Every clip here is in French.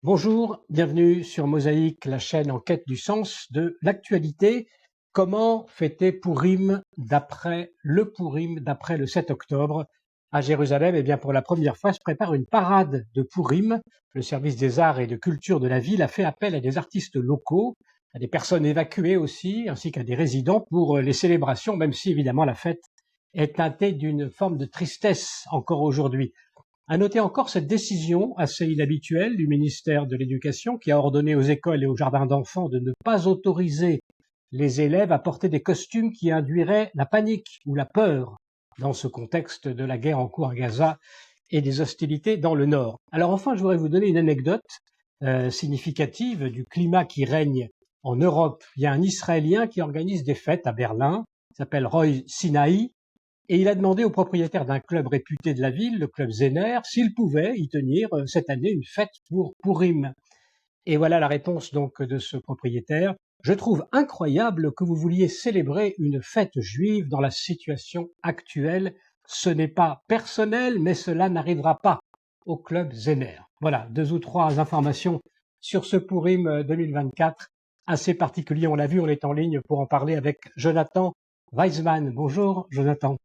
Bonjour, bienvenue sur Mosaïque, la chaîne en quête du sens de l'actualité. Comment fêter Pourim d'après le 7 octobre à Jérusalem? Eh bien, pour la première fois, se prépare une parade de Pourim. Le service des arts et de culture de la ville a fait appel à des artistes locaux, à des personnes évacuées aussi, ainsi qu'à des résidents pour les célébrations, même si évidemment la fête est teintée d'une forme de tristesse encore aujourd'hui. À noter encore cette décision assez inhabituelle du ministère de l'Éducation qui a ordonné aux écoles et aux jardins d'enfants de ne pas autoriser les élèves à porter des costumes qui induiraient la panique ou la peur dans ce contexte de la guerre en cours à Gaza et des hostilités dans le Nord. Alors enfin, je voudrais vous donner une anecdote significative du climat qui règne en Europe. Il y a un Israélien qui organise des fêtes à Berlin, il s'appelle Roy Sinaï, et il a demandé au propriétaire d'un club réputé de la ville, le club Zener, s'il pouvait y tenir cette année une fête pour Pourim. Et voilà la réponse donc de ce propriétaire. Je trouve incroyable que vous vouliez célébrer une fête juive dans la situation actuelle. Ce n'est pas personnel, mais cela n'arrivera pas au club Zener. Voilà, 2 ou 3 informations sur ce Pourim 2024 assez particulier. On l'a vu, on est en ligne pour en parler avec Jonathan Weisman. Bonjour Jonathan.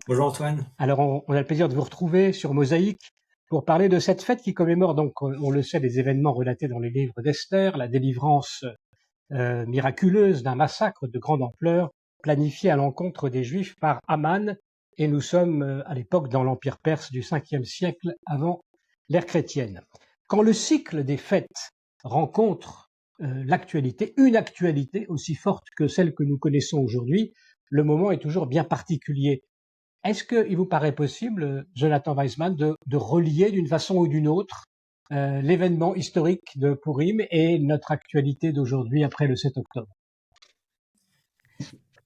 Bonjour Antoine. Alors, on a le plaisir de vous retrouver sur Mosaïque pour parler de cette fête qui commémore donc, on le sait, les événements relatés dans les livres d'Esther, la délivrance miraculeuse d'un massacre de grande ampleur planifié à l'encontre des Juifs par Aman, et nous sommes à l'époque dans l'Empire perse du 5e siècle avant l'ère chrétienne. Quand le cycle des fêtes rencontre l'actualité, une actualité aussi forte que celle que nous connaissons aujourd'hui, le moment est toujours bien particulier. Est-ce qu'il vous paraît possible, Jonathan Weisman, de relier d'une façon ou d'une autre l'événement historique de Pourim et notre actualité d'aujourd'hui après le 7 octobre?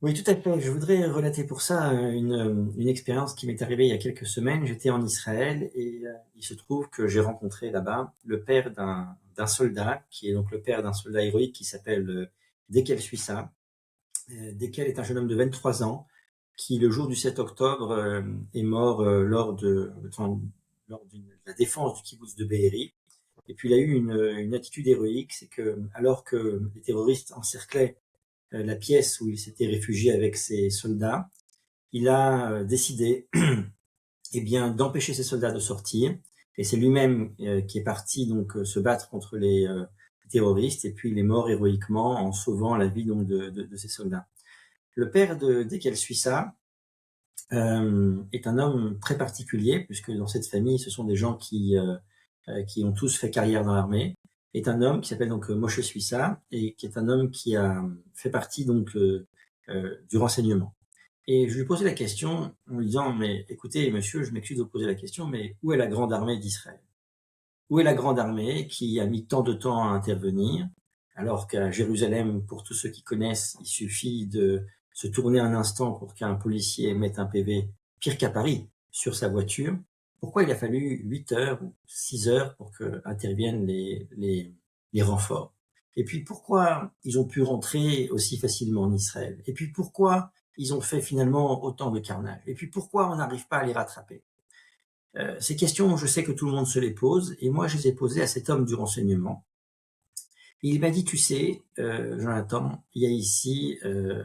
Oui, tout à fait. Je voudrais relater pour ça une expérience qui m'est arrivée il y a quelques semaines. J'étais en Israël et il se trouve que j'ai rencontré là-bas le père d'un soldat, qui est donc le père d'un soldat héroïque qui s'appelle Dekel Suissa. Dekel est un jeune homme de 23 ans qui, le jour du 7 octobre, est mort lors de la défense du kibbutz de Be'eri. Et puis il a eu une attitude héroïque, c'est que alors que les terroristes encerclaient la pièce où il s'était réfugié avec ses soldats, il a décidé eh bien, d'empêcher ses soldats de sortir. Et c'est lui-même qui est parti donc se battre contre les terroristes. Et puis il est mort héroïquement en sauvant la vie donc de ses soldats. Le père d'Ekel Suissa est un homme très particulier, puisque dans cette famille, ce sont des gens qui ont tous fait carrière dans l'armée, est un homme qui s'appelle donc Moshe Suissa et qui est un homme qui a fait partie donc du renseignement. Et je lui posais la question en lui disant, mais écoutez monsieur, je m'excuse de vous poser la question, mais où est la grande armée d'Israël? Où est la grande armée qui a mis tant de temps à intervenir, alors qu'à Jérusalem, pour tous ceux qui connaissent, il suffit de se tourner un instant pour qu'un policier mette un PV, pire qu'à Paris, sur sa voiture. Pourquoi il a fallu 8 heures ou 6 heures pour que interviennent les renforts? Et puis pourquoi ils ont pu rentrer aussi facilement en Israël? Et puis pourquoi ils ont fait finalement autant de carnage? Et puis pourquoi on n'arrive pas à les rattraper? Ces questions, je sais que tout le monde se les pose, et moi je les ai posées à cet homme du renseignement. Et il m'a dit, tu sais, Jonathan, il y a ici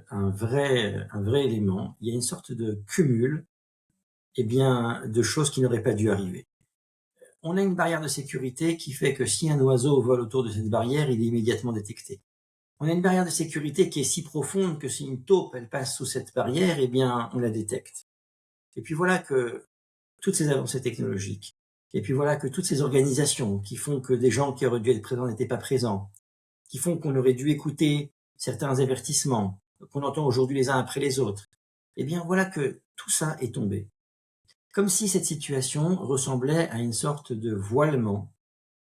un vrai élément, il y a une sorte de cumul eh bien, de choses qui n'auraient pas dû arriver. On a une barrière de sécurité qui fait que si un oiseau vole autour de cette barrière, il est immédiatement détecté. On a une barrière de sécurité qui est si profonde que si une taupe elle passe sous cette barrière, eh bien, on la détecte. Et puis voilà que toutes ces avancées technologiques, et puis voilà que toutes ces organisations qui font que des gens qui auraient dû être présents n'étaient pas présents, qui font qu'on aurait dû écouter certains avertissements qu'on entend aujourd'hui les uns après les autres, eh bien voilà que tout ça est tombé. Comme si cette situation ressemblait à une sorte de voilement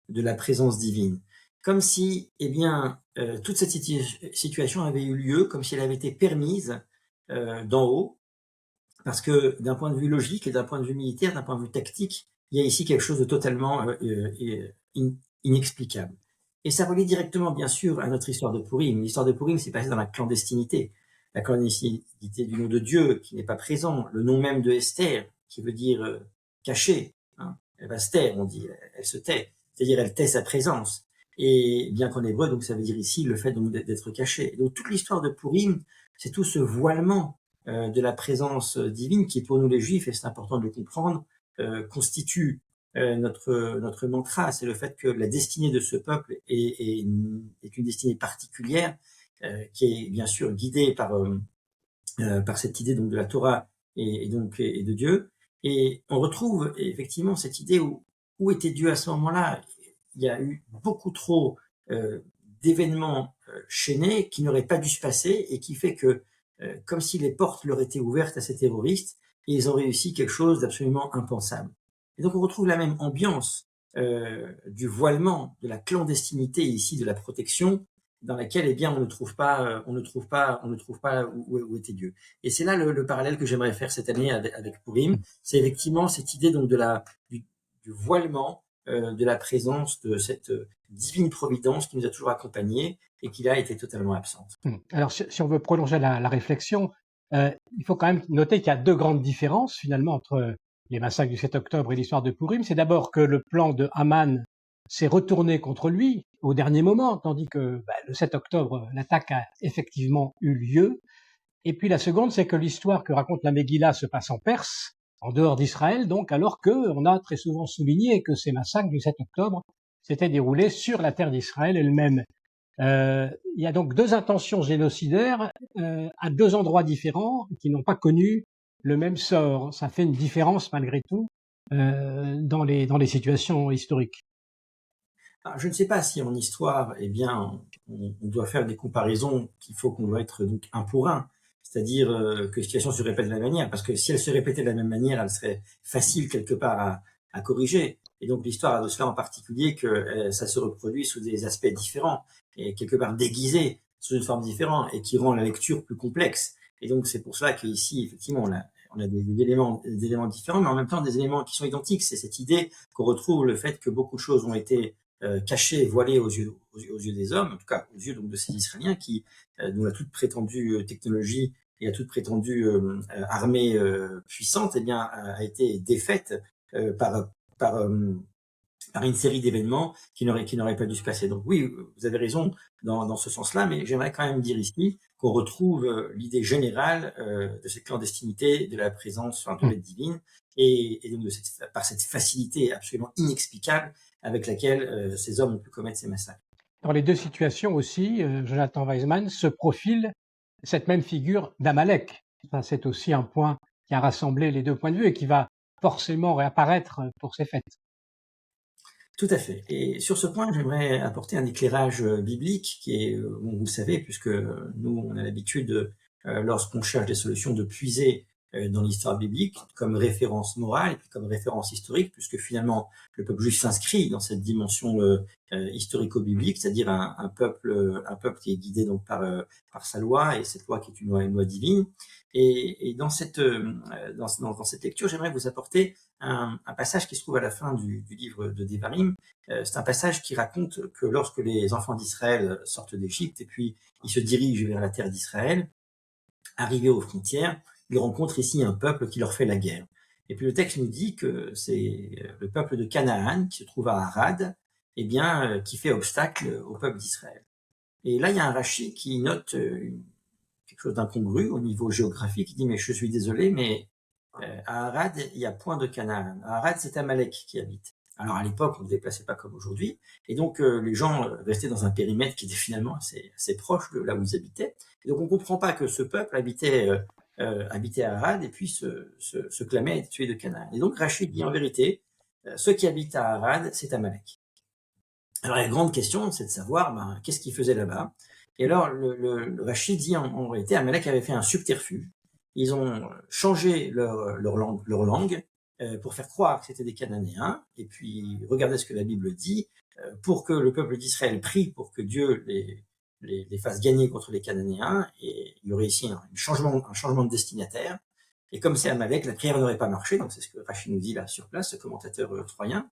de la présence divine. Comme si, eh bien, toute cette situation avait eu lieu, comme si elle avait été permise d'en haut, parce que d'un point de vue logique et d'un point de vue militaire, d'un point de vue tactique, il y a ici quelque chose de totalement inexplicable. Et ça relie directement, bien sûr, à notre histoire de Pourim. L'histoire de Pourim s'est passée dans la clandestinité. La clandestinité du nom de Dieu qui n'est pas présent, le nom même de Esther, qui veut dire caché. Hein. Elle va se taire, on dit, elle se tait. c'est-à-dire elle tait sa présence. Et bien qu'en hébreu, donc ça veut dire ici le fait donc d'être caché. Et donc toute l'histoire de Purim, c'est tout ce voilement de la présence divine qui, pour nous les Juifs, et c'est important de le comprendre, constitue notre mantra. C'est le fait que la destinée de ce peuple est une destinée particulière, qui est bien sûr guidée par cette idée donc de la Torah et de Dieu. Et on retrouve effectivement cette idée où était Dieu à ce moment-là. Il y a eu beaucoup trop d'événements chaînés qui n'auraient pas dû se passer et qui fait que, comme si les portes leur étaient ouvertes à ces terroristes, et ils ont réussi quelque chose d'absolument impensable. Et donc on retrouve la même ambiance du voilement, de la clandestinité ici, de la protection, dans laquelle eh bien on ne trouve pas où était Dieu. Et c'est là le parallèle que j'aimerais faire cette année avec Purim. C'est effectivement cette idée donc du voilement de la présence de cette divine providence qui nous a toujours accompagnés et qui là était totalement absente. Alors, si on veut prolonger la réflexion, il faut quand même noter qu'il y a deux grandes différences finalement entre les massacres du 7 octobre et l'histoire de Purim. C'est d'abord que le plan de Haman s'est retourné contre lui au dernier moment, tandis que le 7 octobre, l'attaque a effectivement eu lieu. Et puis la seconde, c'est que l'histoire que raconte la Megillah se passe en Perse, en dehors d'Israël, donc, alors qu'on a très souvent souligné que ces massacres du 7 octobre s'étaient déroulés sur la terre d'Israël elle-même. Il y a donc deux intentions génocidaires à deux endroits différents qui n'ont pas connu le même sort. Ça fait une différence malgré tout dans les situations historiques. Alors, je ne sais pas si en histoire, eh bien, on doit faire des comparaisons qu'on doit être donc un pour un. C'est-à-dire que les situations se répètent de la même manière, parce que si elles se répétaient de la même manière, elles seraient faciles quelque part à corriger. Et donc l'histoire a de cela en particulier que ça se reproduit sous des aspects différents, et quelque part déguisés sous une forme différente, et qui rend la lecture plus complexe. Et donc c'est pour cela qu'ici, effectivement, on a des éléments différents, mais en même temps des éléments qui sont identiques. C'est cette idée qu'on retrouve, le fait que beaucoup de choses ont été cachées et voilées aux yeux des hommes, en tout cas aux yeux donc de ces Israéliens dont la toute prétendue technologie et la toute prétendue armée puissante, eh bien, a été défaite par une série d'événements qui n'auraient pas dû se passer. Donc oui, vous avez raison dans ce sens-là, mais j'aimerais quand même dire ici qu'on retrouve l'idée générale de cette clandestinité, de la présence de l'aide divine, et donc par cette facilité absolument inexplicable avec laquelle ces hommes ont pu commettre ces massacres. Dans les deux situations aussi, Jonathan Weizmann, se profile cette même figure d'Amalek. C'est aussi un point qui a rassemblé les deux points de vue et qui va forcément réapparaître pour ces fêtes. Tout à fait. Et sur ce point, j'aimerais apporter un éclairage biblique qui est, vous le savez, puisque nous, on a l'habitude, lorsqu'on cherche des solutions, de puiser dans l'histoire biblique comme référence morale et puis comme référence historique, puisque finalement, le peuple juif s'inscrit dans cette dimension historico-biblique, c'est-à-dire un peuple qui est guidé donc par sa loi, et cette loi qui est une loi divine. Et dans cette lecture, j'aimerais vous apporter un passage qui se trouve à la fin du livre de Devarim. C'est un passage qui raconte que lorsque les enfants d'Israël sortent d'Égypte et puis ils se dirigent vers la terre d'Israël, arrivés aux frontières, ils rencontrent ici un peuple qui leur fait la guerre. Et puis le texte nous dit que c'est le peuple de Canaan qui se trouve à Arad, eh bien, qui fait obstacle au peuple d'Israël. Et là, il y a un Rashi qui note quelque chose d'incongru au niveau géographique. Il dit, mais je suis désolé, mais à Arad, il y a point de Canaan. À Arad, c'est Amalek qui habite. Alors à l'époque, on ne se déplaçait pas comme aujourd'hui, et donc les gens restaient dans un périmètre qui était finalement assez proche de là où ils habitaient. Et donc on ne comprend pas que ce peuple habitait à Arad et puis se clamait être tué de Canaan. Et donc Rachid dit en vérité, ceux qui habitent à Arad, c'est Amalek. Alors la grande question, c'est de savoir qu'est-ce qu'ils faisaient là-bas. Et alors le Rachid dit en réalité, Amalek avait fait un subterfuge. Ils ont changé leur langue pour faire croire que c'était des Cananéens, et puis regardez ce que la Bible dit, pour que le peuple d'Israël prie pour que Dieu les fasse gagner contre les Cananéens, et il y aurait ici un changement de destinataire. Et comme c'est Amalek, la prière n'aurait pas marché, donc c'est ce que Rachid nous dit là sur place, ce commentateur troyen.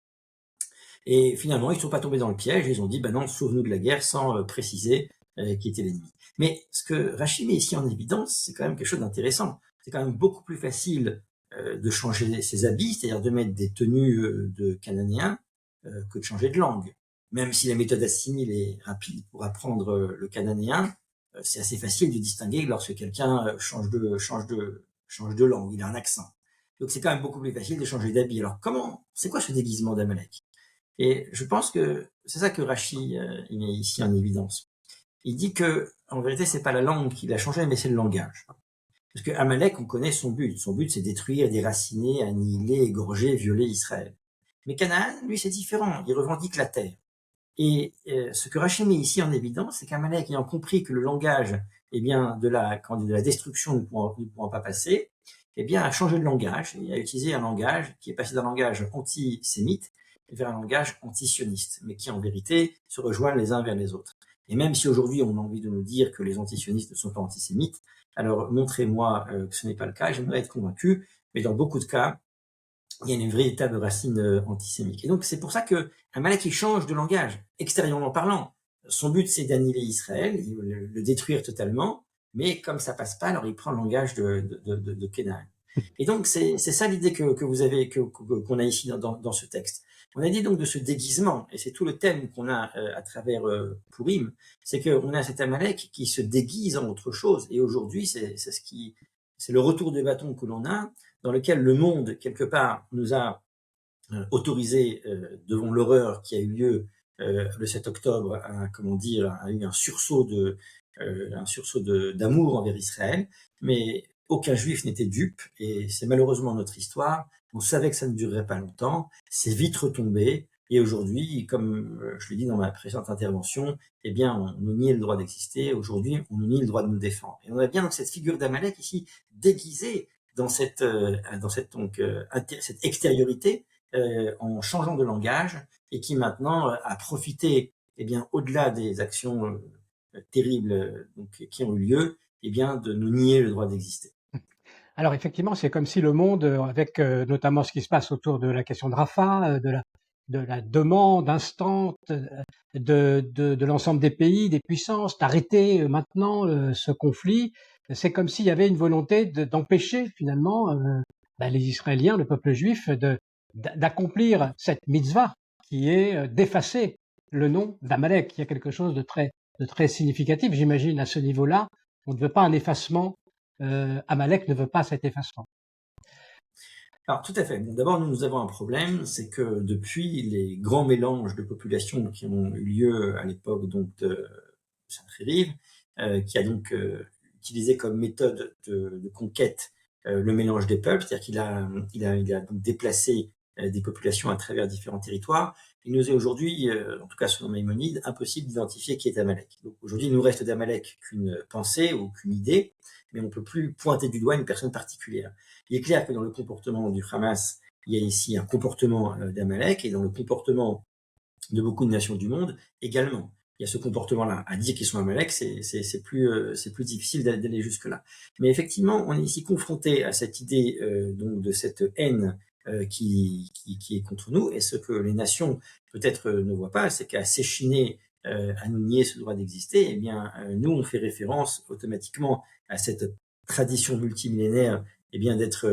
Et finalement, ils ne sont pas tombés dans le piège, ils ont dit, non, sauve-nous de la guerre, sans préciser qui était l'ennemi. Mais ce que Rachid met ici en évidence, c'est quand même quelque chose d'intéressant. C'est quand même beaucoup plus facile de changer ses habits, c'est-à-dire de mettre des tenues de Cananéens, que de changer de langue. Même si la méthode assimile est rapide pour apprendre le cananéen, c'est assez facile de distinguer lorsque quelqu'un change de langue, il a un accent. Donc c'est quand même beaucoup plus facile de changer d'habit. Alors c'est quoi ce déguisement d'Amalek? Et je pense que c'est ça que Rachi il met ici en évidence. Il dit que en vérité c'est pas la langue qui l'a changé, mais c'est le langage. Parce que Amalek, on connaît son but. Son but, c'est détruire, déraciner, annihiler, égorger, violer Israël. Mais Canaan, lui, c'est différent. Il revendique la terre. Et ce que Rachid met ici en évidence, c'est qu'Amalek, ayant compris que le langage, eh bien, de la destruction ne pourra pas passer, eh bien, a changé de langage et a utilisé un langage qui est passé d'un langage antisémite vers un langage antisioniste, mais qui en vérité se rejoignent les uns vers les autres. Et même si aujourd'hui on a envie de nous dire que les antisionistes ne sont pas antisémites, alors montrez-moi que ce n'est pas le cas, j'aimerais être convaincu, mais dans beaucoup de cas, il y a une véritable racine antisémite. Et donc c'est pour ça que Amalek il change de langage, extérieurement parlant. Son but c'est d'annihiler Israël, il veut le détruire totalement, mais comme ça passe pas, alors il prend le langage de Canaan. Et donc c'est ça l'idée que vous avez, qu'on a ici dans ce texte. On a dit donc de ce déguisement, et c'est tout le thème qu'on a à travers Purim, c'est qu'on a cet Amalek qui se déguise en autre chose. Et aujourd'hui c'est le retour des bâtons que l'on a, dans lequel le monde, quelque part, nous a autorisé, devant l'horreur qui a eu lieu le 7 octobre, a eu un sursaut d'amour envers Israël, mais aucun juif n'était dupe, et c'est malheureusement notre histoire. On savait que ça ne durerait pas longtemps, c'est vite retombé, et aujourd'hui, comme je l'ai dit dans ma précédente intervention, eh bien, on nous nie le droit d'exister, aujourd'hui, on nous nie le droit de nous défendre. Et on a bien donc cette figure d'Amalek ici, déguisée dans cette extériorité, en changeant de langage, et qui maintenant a profité, eh bien, au-delà des actions terribles qui ont eu lieu, eh bien, de nous nier le droit d'exister. Alors effectivement, c'est comme si le monde, avec notamment ce qui se passe autour de la question de Rafah, de la demande instante de l'ensemble des pays, des puissances, d'arrêter maintenant ce conflit, c'est comme s'il y avait une volonté d'empêcher finalement les Israéliens, le peuple juif, d'accomplir cette mitzvah qui est d'effacer le nom d'Amalek. Il y a quelque chose de très significatif, j'imagine, à ce niveau-là. On ne veut pas un effacement. Amalek ne veut pas cet effacement. Alors tout à fait. Bon, d'abord, nous avons un problème, c'est que depuis les grands mélanges de populations qui ont eu lieu à l'époque donc de Sancheriv, qui a donc utilisé comme méthode de conquête le mélange des peuples, c'est-à-dire qu'il a donc déplacé des populations à travers différents territoires. Il nous est aujourd'hui, en tout cas selon Maïmonide, impossible d'identifier qui est Amalek. Donc aujourd'hui, il nous reste d'Amalek qu'une pensée ou qu'une idée, mais on ne peut plus pointer du doigt une personne particulière. Il est clair que dans le comportement du Hamas, il y a ici un comportement d'Amalek, et dans le comportement de beaucoup de nations du monde également. Il y a ce comportement-là. À dire qu'ils sont Amalek, c'est plus difficile d'aller jusque-là. Mais effectivement, on est ici confronté à cette idée donc de cette haine qui est contre nous, et ce que les nations peut-être ne voient pas, c'est qu'à s'échiner à nous nier ce droit d'exister, eh bien nous on fait référence automatiquement à cette tradition multimillénaire, eh bien d'être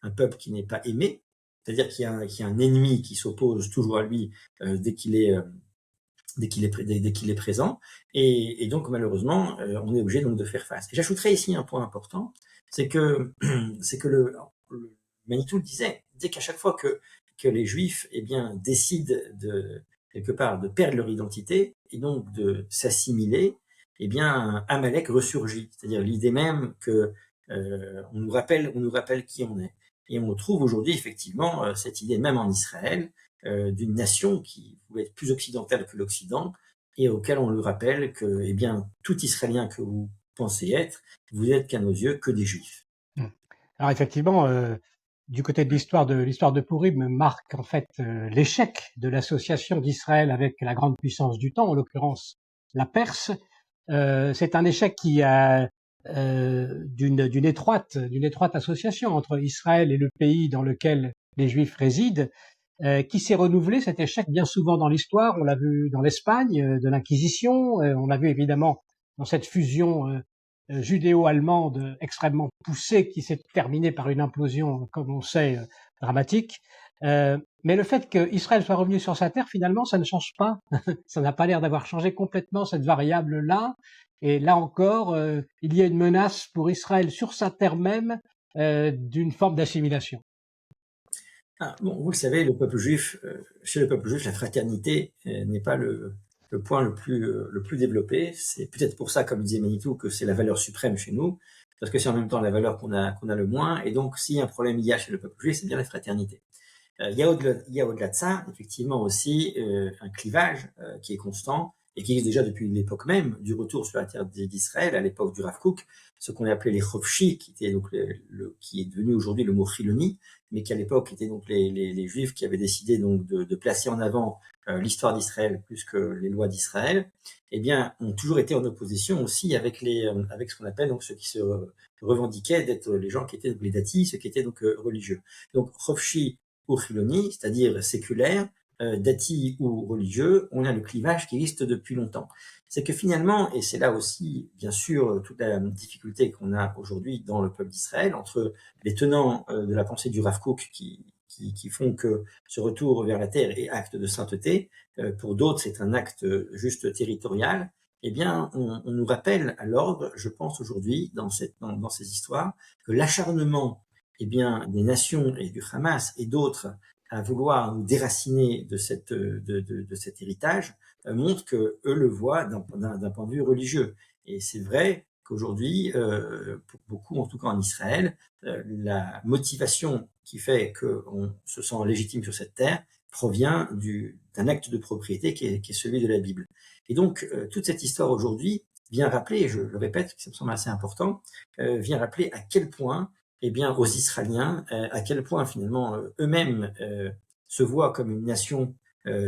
un peuple qui n'est pas aimé, c'est-à-dire qu'il y a un ennemi qui s'oppose toujours à lui dès qu'il est présent, et donc malheureusement on est obligé donc de faire face. Et j'ajouterais ici un point important, c'est que le Manitou le disait, dès qu'à chaque fois que les Juifs eh bien décident quelque part de perdre leur identité et donc de s'assimiler, eh bien Amalek ressurgit, c'est-à-dire l'idée même que on nous rappelle qui on est. Et on trouve aujourd'hui effectivement cette idée même en Israël d'une nation qui voulait être plus occidentale que l'Occident, et auquel on lui rappelle que eh bien tout Israélien que vous pensez être, vous n'êtes qu'à nos yeux que des Juifs. Alors effectivement, du côté de l'histoire de Pourim marque en fait l'échec de l'association d'Israël avec la grande puissance du temps, en l'occurrence la Perse. C'est un échec qui a d'une étroite association entre Israël et le pays dans lequel les Juifs résident, qui s'est renouvelé cet échec bien souvent dans l'histoire. On l'a vu dans l'Espagne de l'Inquisition, on l'a vu évidemment dans cette fusion judéo-allemande extrêmement poussée qui s'est terminée par une implosion, comme on sait, dramatique. Mais le fait qu'Israël soit revenu sur sa terre, finalement, ça ne change pas. Ça n'a pas l'air d'avoir changé complètement cette variable-là. Et là encore, il y a une menace pour Israël sur sa terre même d'une forme d'assimilation. Ah, bon, vous le savez, le peuple juif, chez le peuple juif, la fraternité n'est pas le point le plus développé. C'est peut-être pour ça, comme disait Manitou, que c'est la valeur suprême chez nous, parce que c'est en même temps la valeur qu'on a le moins. Et donc, s'il y a un problème il y a chez le peuple juif, c'est bien la fraternité. Il y a au-delà de ça, effectivement aussi un clivage qui est constant et qui existe déjà depuis l'époque même du retour sur la terre d'Israël, à l'époque du Rav Kook, ce qu'on appelait les Chofshi, qui était donc qui est devenu aujourd'hui le mot Chiloni, mais qui à l'époque étaient donc les Juifs qui avaient décidé donc de placer en avant l'histoire d'Israël plus que les lois d'Israël, eh bien, ont toujours été en opposition aussi avec avec ce qu'on appelle donc ceux qui se revendiquaient d'être les gens qui étaient donc les datis, ceux qui étaient donc religieux. Donc Chofshi ou Chiloni, c'est-à-dire séculaire, dati ou religieux, on a le clivage qui existe depuis longtemps. C'est que finalement, et c'est là aussi, bien sûr, toute la difficulté qu'on a aujourd'hui dans le peuple d'Israël, entre les tenants de la pensée du Rav Kook qui font que ce retour vers la terre est acte de sainteté, pour d'autres c'est un acte juste territorial, eh bien, on nous rappelle à l'ordre, je pense aujourd'hui, dans ces histoires, que l'acharnement eh bien, des nations et du Hamas et d'autres à vouloir nous déraciner de cet héritage montre que eux le voient d'un point de vue religieux. Et c'est vrai qu'aujourd'hui, pour beaucoup, en tout cas en Israël, la motivation qui fait qu'on se sent légitime sur cette terre provient d'un acte de propriété qui est celui de la Bible. Et donc, toute cette histoire aujourd'hui vient rappeler, et je le répète, ça me semble assez important, vient rappeler à quel point eh bien, aux Israéliens, à quel point finalement eux-mêmes se voient comme une nation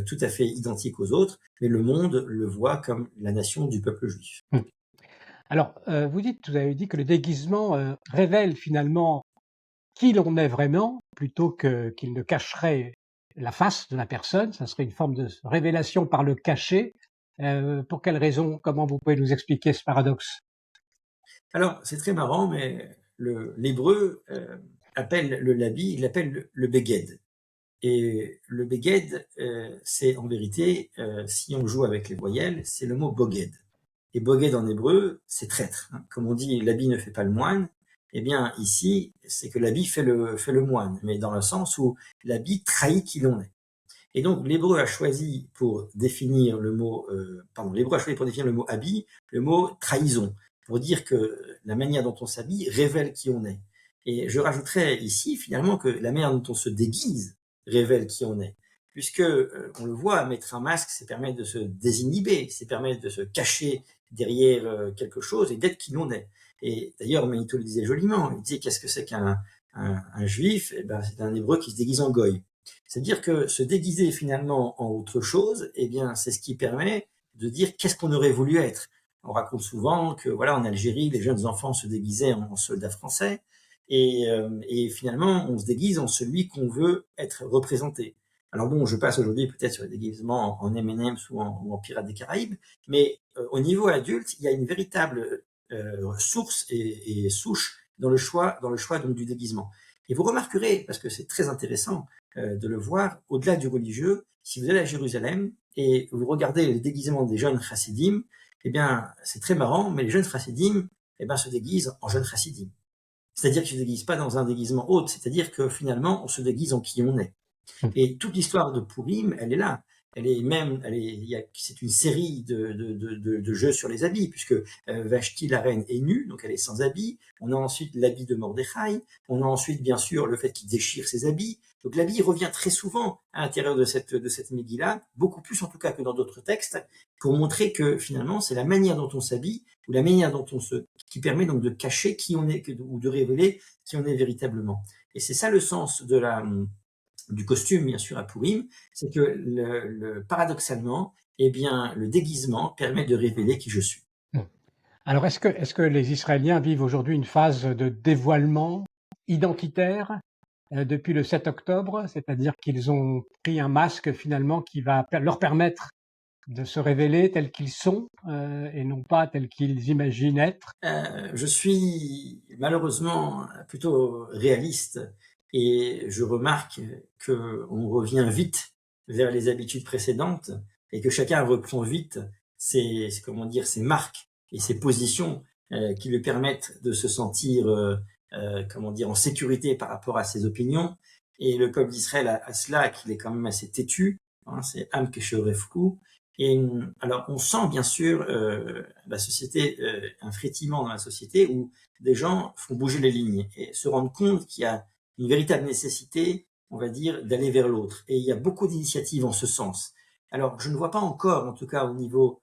tout à fait identique aux autres, mais le monde le voit comme la nation du peuple juif. Alors, vous avez dit que le déguisement révèle finalement qui l'on est vraiment, plutôt qu'il ne cacherait la face de la personne. Ça serait une forme de révélation par le cachet. Pour quelle raison? Comment vous pouvez nous expliquer ce paradoxe? Alors, c'est très marrant, mais l'hébreu appelle l'habit, il l'appelle le beged. Et le beged, c'est en vérité, si on joue avec les voyelles, c'est le mot boged. Et boged en hébreu, c'est traître. Hein. Comme on dit, l'habit ne fait pas le moine. Eh bien, ici, c'est que l'habit fait le moine, mais dans le sens où l'habit trahit qui l'on est. Et donc, l'hébreu a choisi pour définir le mot, l'hébreu a choisi pour définir le mot habit, le mot trahison, pour dire que la manière dont on s'habille révèle qui on est. Et je rajouterais ici, finalement, que la manière dont on se déguise révèle qui on est. Puisque, on le voit, mettre un masque, c'est permettre de se désinhiber, c'est permettre de se cacher derrière quelque chose et d'être qui l'on est. Et d'ailleurs, Manito le disait joliment, il disait qu'est-ce que c'est qu'un juif? Eh ben, c'est un hébreu qui se déguise en goy. C'est-à-dire que se déguiser finalement en autre chose, eh bien, c'est ce qui permet de dire qu'est-ce qu'on aurait voulu être. On raconte souvent que, voilà, en Algérie, les jeunes enfants se déguisaient en soldats français, et finalement, on se déguise en celui qu'on veut être représenté. Alors bon, je passe aujourd'hui peut-être sur les déguisements en M&M's ou en Pirates des Caraïbes, mais au niveau adulte, il y a une véritable source et souche dans le choix donc, du déguisement. Et vous remarquerez, parce que c'est très intéressant de le voir, au-delà du religieux, si vous allez à Jérusalem et vous regardez le déguisement des jeunes chassidim, eh bien, c'est très marrant, mais les jeunes chassidim, eh bien, se déguisent en jeunes chassidim. C'est-à-dire qu'ils ne se déguisent pas dans un déguisement autre, c'est-à-dire que finalement, on se déguise en qui on est. Et toute l'histoire de Purim, elle est là. C'est une série de jeux sur les habits, puisque Vashti, la reine, est nue, donc elle est sans habit. On a ensuite l'habit de Mordechai. On a ensuite, bien sûr, le fait qu'il déchire ses habits. Donc l'habit revient très souvent à l'intérieur de cette Megillah, beaucoup plus en tout cas que dans d'autres textes, pour montrer que finalement, c'est la manière dont on s'habille, ou la manière dont qui permet donc de cacher qui on est, ou de révéler qui on est véritablement. Et c'est ça le sens du costume, bien sûr, à Purim, c'est que paradoxalement, eh bien, le déguisement permet de révéler qui je suis. Alors, est-ce que les Israéliens vivent aujourd'hui une phase de dévoilement identitaire depuis le 7 octobre, c'est-à-dire qu'ils ont pris un masque finalement qui va leur permettre de se révéler tels qu'ils sont et non pas tels qu'ils imaginent être? Je suis malheureusement plutôt réaliste Et je remarque qu'on revient vite vers les habitudes précédentes et que chacun reprend vite comment dire, ses marques et ses positions qui lui permettent de se sentir, comment dire, en sécurité par rapport à ses opinions. Et le peuple d'Israël a cela, qu'il est quand même assez têtu, hein, c'est Am Kesherefku. Et alors, on sent bien sûr la société, un frétillement dans la société où des gens font bouger les lignes et se rendent compte qu'il y a une véritable nécessité, on va dire, d'aller vers l'autre. Et il y a beaucoup d'initiatives en ce sens. Alors, je ne vois pas encore, en tout cas au niveau,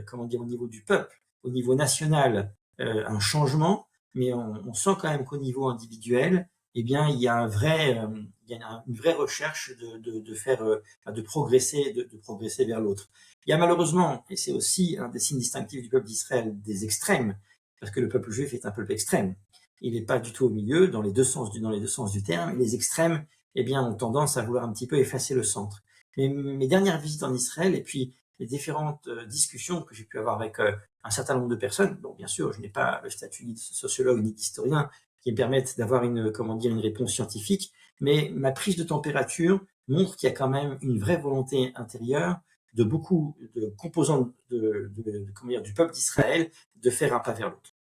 comment dire, au niveau du peuple, au niveau national, un changement, mais on sent quand même qu'au niveau individuel, eh bien, il y a une vraie recherche de faire, de progresser, de progresser vers l'autre. Il y a malheureusement, et c'est aussi un des signes distinctifs du peuple d'Israël, des extrêmes, parce que le peuple juif est un peuple extrême. Il n'est pas du tout au milieu, dans les deux sens du terme, et les extrêmes, eh bien, ont tendance à vouloir un petit peu effacer le centre. Mais mes dernières visites en Israël, et puis les différentes discussions que j'ai pu avoir avec un certain nombre de personnes, bon, bien sûr, je n'ai pas le statut ni de sociologue ni d'historien qui me permettent d'avoir comment dire, une réponse scientifique, mais ma prise de température montre qu'il y a quand même une vraie volonté intérieure de beaucoup de composants comment dire, du peuple d'Israël de faire un pas vers l'autre.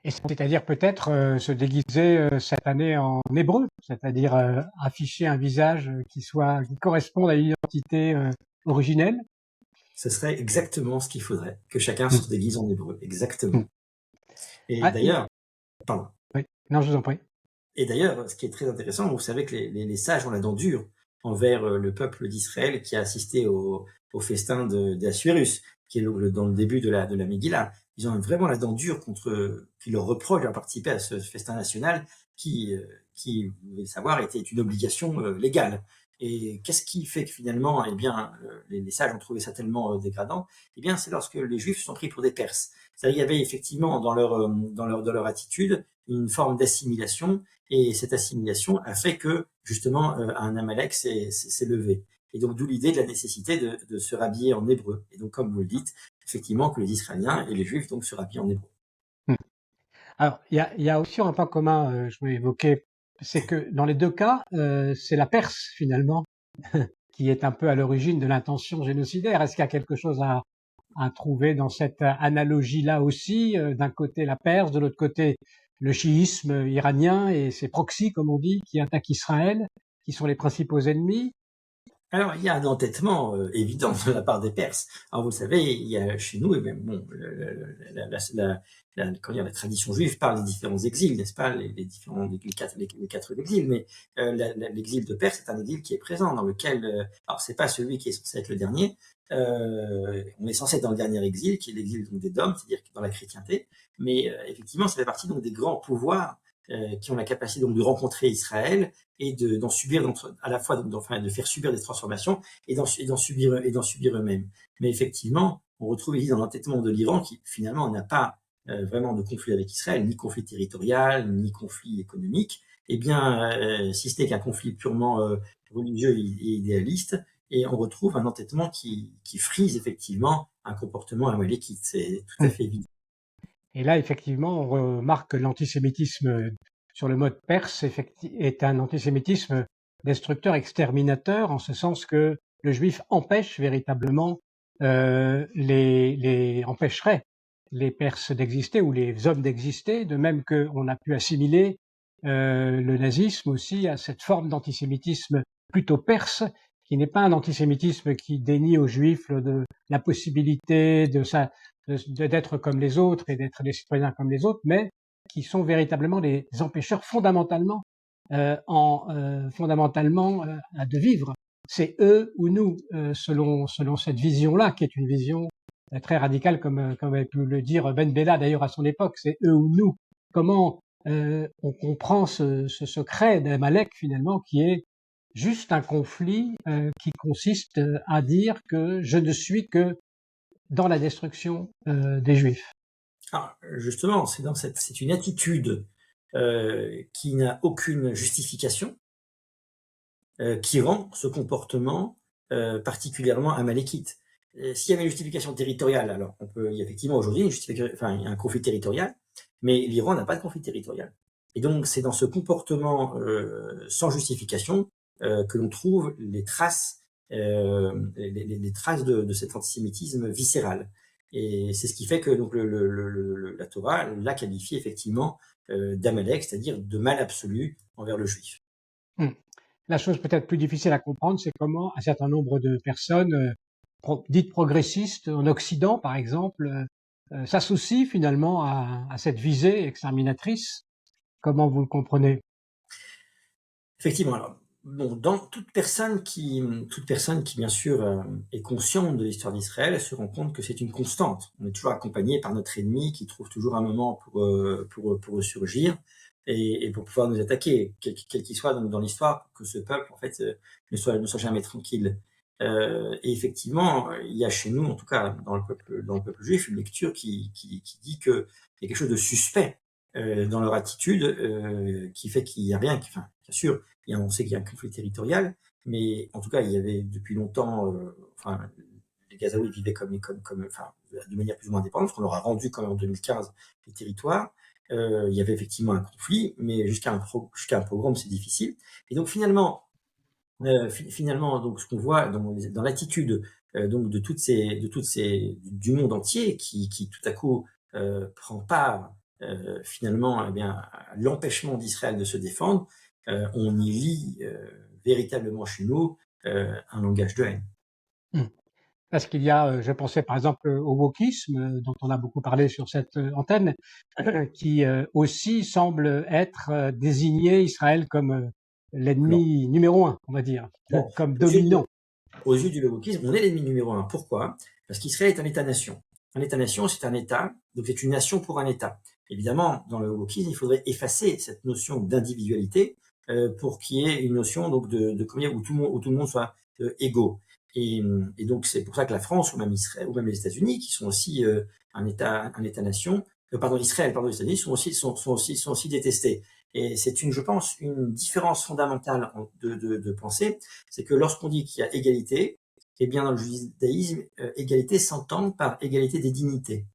Et c'est-à-dire peut-être se déguiser cette année en hébreu, c'est-à-dire afficher un visage qui corresponde à l'identité originelle. Ce serait exactement ce qu'il faudrait, que chacun se déguise en hébreu, exactement. Et Ah, d'ailleurs, pardon. oui, non, je vous en prie. Et d'ailleurs, ce qui est très intéressant, vous savez que les sages ont la dent dure envers le peuple d'Israël qui a assisté au festin d'Assuérus, qui est dans le début de la Megillah. Ils ont vraiment la dent dure qui leur reproche d'avoir participé à ce festin national qui, vous devez savoir, était une obligation légale. Et qu'est-ce qui fait que finalement, eh bien, les sages ont trouvé ça tellement dégradant? Eh bien, c'est lorsque les Juifs se sont pris pour des Perses. C'est-à-dire, il y avait effectivement dans leur attitude une forme d'assimilation, et cette assimilation a fait que justement un Amalek s'est levé. Et donc d'où l'idée de la nécessité de se rhabiller en hébreu. Et donc comme vous le dites, effectivement que les Israéliens et les Juifs donc se rhabillent en hébreu. Alors il y a aussi un point commun, je voulais évoquer, c'est que dans les deux cas, c'est la Perse finalement qui est un peu à l'origine de l'intention génocidaire. Est-ce qu'il y a quelque chose à trouver dans cette analogie-là aussi? D'un côté la Perse, de l'autre côté le chiisme iranien et ses proxys, comme on dit, qui attaquent Israël, qui sont les principaux ennemis. Alors, il y a un entêtement évident de la part des Perses. Alors, vous le savez, il y a chez nous, et même bon, comment dire, la tradition juive parle des différents exils, n'est-ce pas, les quatre exils, mais l'exil de Perse est un exil qui est présent, dans lequel, alors c'est pas celui qui est censé être le dernier, on est censé être dans le dernier exil, qui est l'exil donc des Dômes, c'est-à-dire dans la chrétienté, mais effectivement, ça fait partie donc des grands pouvoirs qui ont la capacité donc de rencontrer Israël et d'en subir, à la fois de faire subir des transformations et d'en subir eux-mêmes. Mais effectivement, on retrouve ici dans l'entêtement de l'Iran qui finalement n'a pas vraiment de conflit avec Israël, ni conflit territorial, ni conflit économique, et bien si ce n'est qu'un conflit purement religieux et idéaliste, et on retrouve un entêtement qui frise effectivement un comportement amalékite, c'est tout à fait évident. Et là, effectivement, on remarque que l'antisémitisme sur le mode perse est un antisémitisme destructeur, exterminateur, en ce sens que le juif empêche véritablement empêcherait les Perses d'exister ou les hommes d'exister, de même qu'on a pu assimiler le nazisme aussi à cette forme d'antisémitisme plutôt perse, qui n'est pas un antisémitisme qui dénie aux juifs la possibilité d'être comme les autres et d'être des citoyens comme les autres, mais qui sont véritablement des empêcheurs fondamentalement de vivre. C'est eux ou nous, selon cette vision-là, qui est une vision très radicale, comme avait pu le dire Ben Bella d'ailleurs à son époque. C'est eux ou nous. Comment on comprend ce secret d'Amalek finalement, qui est juste un conflit qui consiste à dire que je ne suis que dans la destruction des Juifs. Ah, justement, c'est une attitude qui n'a aucune justification, qui rend ce comportement particulièrement amalékite. S'il y avait une justification territoriale, alors il y a effectivement aujourd'hui il y a un conflit territorial, mais l'Iran n'a pas de conflit territorial. Et donc, c'est dans ce comportement sans justification que l'on trouve les traces, les traces de cet antisémitisme viscéral. Et c'est ce qui fait que donc la Torah l'a qualifié effectivement d'Amalek, c'est-à-dire de mal absolu envers le juif. La chose peut-être plus difficile à comprendre, c'est comment un certain nombre de personnes dites progressistes en Occident, par exemple, s'associent finalement à cette visée exterminatrice. Comment vous le comprenez? Effectivement, alors bon, dans toute personne qui bien sûr est consciente de l'histoire d'Israël, elle se rend compte que c'est une constante. On est toujours accompagné par notre ennemi qui trouve toujours un moment pour ressurgir et pour pouvoir nous attaquer, quel qu'il soit dans l'histoire, pour que ce peuple en fait ne soit jamais tranquille. Et effectivement, il y a chez nous, en tout cas dans le peuple juif, une lecture qui dit que il y a quelque chose de suspect dans leur attitude qui fait qu'il y a rien, enfin, bien sûr, on sait qu'il y a un conflit territorial, mais en tout cas, il y avait depuis longtemps, enfin, les Gazaouis vivaient enfin, de manière plus ou moins indépendante, parce qu'on leur a rendu quand même en 2015 les territoires. Il y avait effectivement un conflit, mais jusqu'à un pogrom, c'est difficile. Et donc finalement, donc ce qu'on voit dans l'attitude donc de toutes ces du monde entier qui tout à coup prend part finalement eh bien à l'empêchement d'Israël de se défendre, on y lit véritablement chez nous un langage de haine. Parce qu'il y a, je pensais par exemple au wokisme, dont on a beaucoup parlé sur cette antenne, qui aussi semble être désigné Israël comme Alors, l'ennemi numéro un, on va dire, bon, comme aux yeux, dominant. aux yeux du wokisme, on est l'ennemi numéro un. Pourquoi? Parce qu'Israël est un État-nation. Un État-nation, c'est un État, donc c'est une nation pour un État. Évidemment, dans le wokisme, il faudrait effacer cette notion d'individualité pour qu'il y ait une notion donc de où tout le monde soit égaux. Et donc c'est pour ça que la France ou même Israël ou même les États-Unis, qui sont aussi un État-nation, pardon, Israël, pardon, les États-Unis sont aussi détestés. Et c'est je pense, une différence fondamentale de pensée, c'est que lorsqu'on dit qu'il y a égalité, eh bien dans le judaïsme, égalité s'entend par égalité des dignités,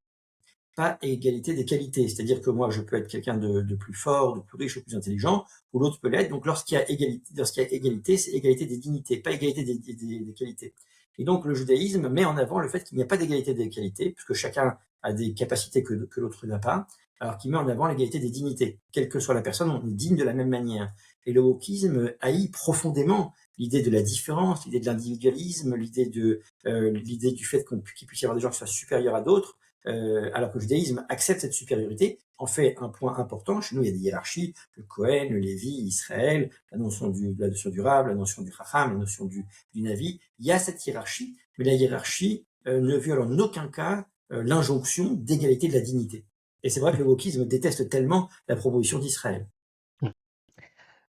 pas égalité des qualités. C'est-à-dire que moi, je peux être quelqu'un de plus fort, de plus riche, de plus intelligent, ou l'autre peut l'être. Donc lorsqu'il y a égalité, c'est égalité des dignités, pas égalité des qualités. Et donc le judaïsme met en avant le fait qu'il n'y a pas d'égalité des qualités, puisque chacun a des capacités que l'autre n'a pas, alors qu'il met en avant l'égalité des dignités. Quelle que soit la personne, on est digne de la même manière. Et le wokisme haït profondément l'idée de la différence, l'idée de l'individualisme, l'idée du fait qu'il puisse y avoir des gens qui soient supérieurs à d'autres, alors que le judaïsme accepte cette supériorité, en fait un point important. Chez nous, il y a des hiérarchies, le Cohen, le Lévi, Israël, la notion du Rav, la notion du Chacham, la notion du Navi. Il y a cette hiérarchie, mais la hiérarchie ne viole en aucun cas l'injonction d'égalité de la dignité. Et c'est vrai que le wokisme déteste tellement la proposition d'Israël.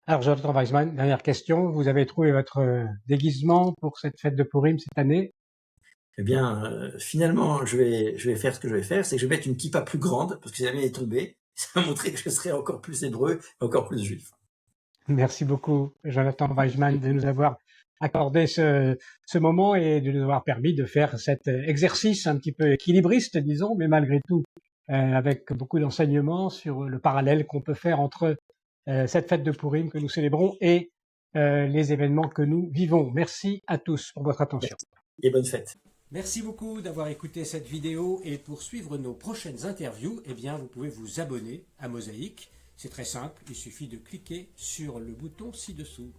Alors Jonathan Weissman, dernière question. Vous avez trouvé votre déguisement pour cette fête de Purim cette année? Eh bien, finalement, je vais faire ce que je vais faire, c'est que je vais mettre une kippa plus grande, parce que si jamais elle est tombée, ça va montrer que je serai encore plus hébreu, encore plus juif. Merci beaucoup, Jonathan Weissman, de nous avoir accordé ce moment et de nous avoir permis de faire cet exercice un petit peu équilibriste, disons, mais malgré tout, avec beaucoup d'enseignements sur le parallèle qu'on peut faire entre cette fête de Purim que nous célébrons et les événements que nous vivons. Merci à tous pour votre attention. Et bonne fête. Merci beaucoup d'avoir écouté cette vidéo et pour suivre nos prochaines interviews, eh bien, vous pouvez vous abonner à Mosaïque. C'est très simple, il suffit de cliquer sur le bouton ci-dessous.